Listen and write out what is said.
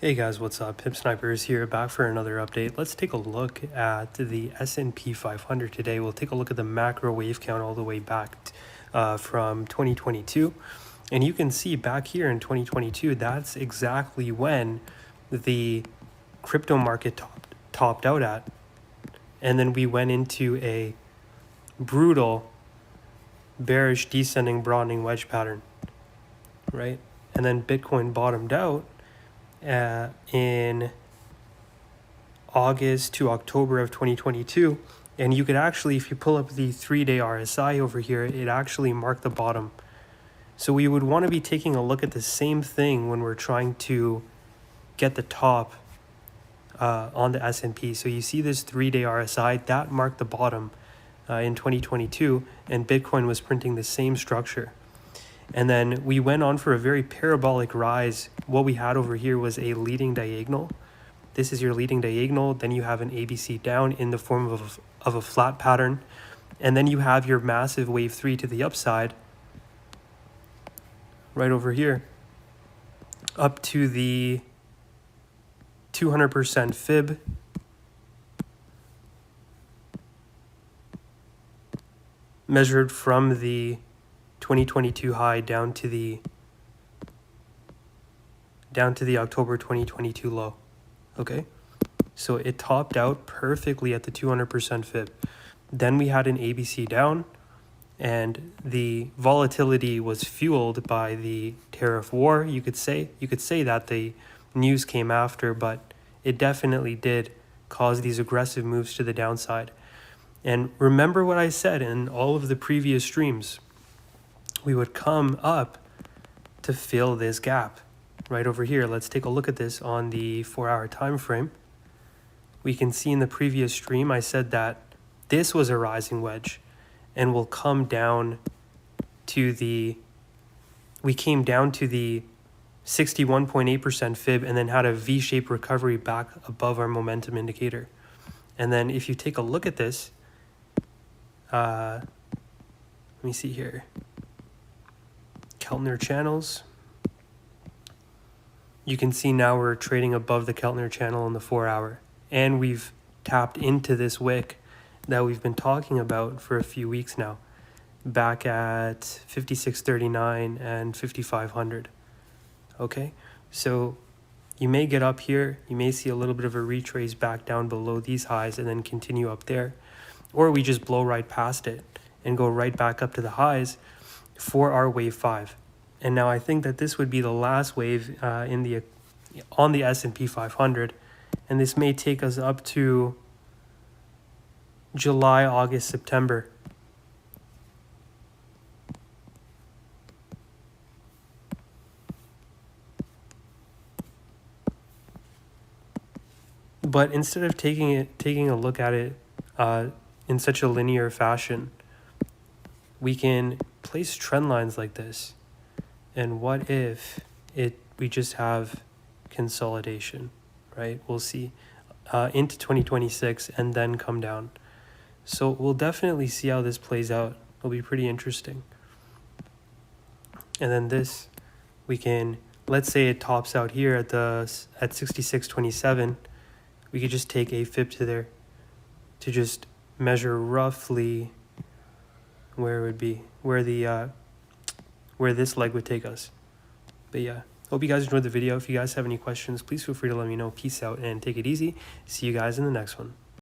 Hey guys, what's up? PipSnipers here, back for another update. Let's take a look at the S&P 500 today. We'll take a look at the macro wave count all the way back from 2022. And you can see back here in 2022, that's exactly when the crypto market topped out at. And then we went into a brutal bearish descending broadening wedge pattern, right? And then Bitcoin bottomed out in August to October of 2022. And you could actually, if you pull up the 3-day RSI over here, it actually marked the bottom. So we would want to be taking a look at the same thing when we're trying to get the top on the S&P. So you see this 3-day RSI, that marked the bottom in 2022, and Bitcoin was printing the same structure. And then we went on for a very parabolic rise. What we had over here was a leading diagonal. This is your leading diagonal. Then you have an ABC down in the form of a flat pattern. And then you have your massive wave 3 to the upside right over here up to the 200% fib. Measured from the 2022 high down to the October 2022 low. Okay, so it topped out perfectly at the 200% fib. Then we had an ABC down, and the volatility was fueled by the tariff war. You could say that the news came after, but it definitely did cause these aggressive moves to the downside. And remember what I said in all of the previous streams. We would come up to fill this gap right over here. Let's take a look at this on the 4-hour time frame. We can see in the previous stream I said that this was a rising wedge and will come down to the, we came down to the 61.8% fib and then had a V-shaped recovery back above our momentum indicator. And then if you take a look at this, let me see here, Keltner channels. You can see now we're trading above the Keltner channel on the 4-hour, and we've tapped into this wick that we've been talking about for a few weeks now, back at 56.39 and 5500. Okay, so you may get up here, you may see a little bit of a retrace back down below these highs and then continue up there, or we just blow right past it and go right back up to the highs for our wave 5. And now I think that this would be the last wave on the S&P 500, and this may take us up to July, August, September. But instead of taking a look at it in such a linear fashion, we can place trend lines like this. And what if we just have consolidation, right? We'll see into 2026 and then come down. So we'll definitely see how this plays out. It'll be pretty interesting. And then this, we can, let's say it tops out here at 66.27. We could just take a fib to there to just measure roughly where it would be, where this leg would take us. But yeah, hope you guys enjoyed the video. If you guys have any questions, please feel free to let me know. Peace out and take it easy. See you guys in the next one.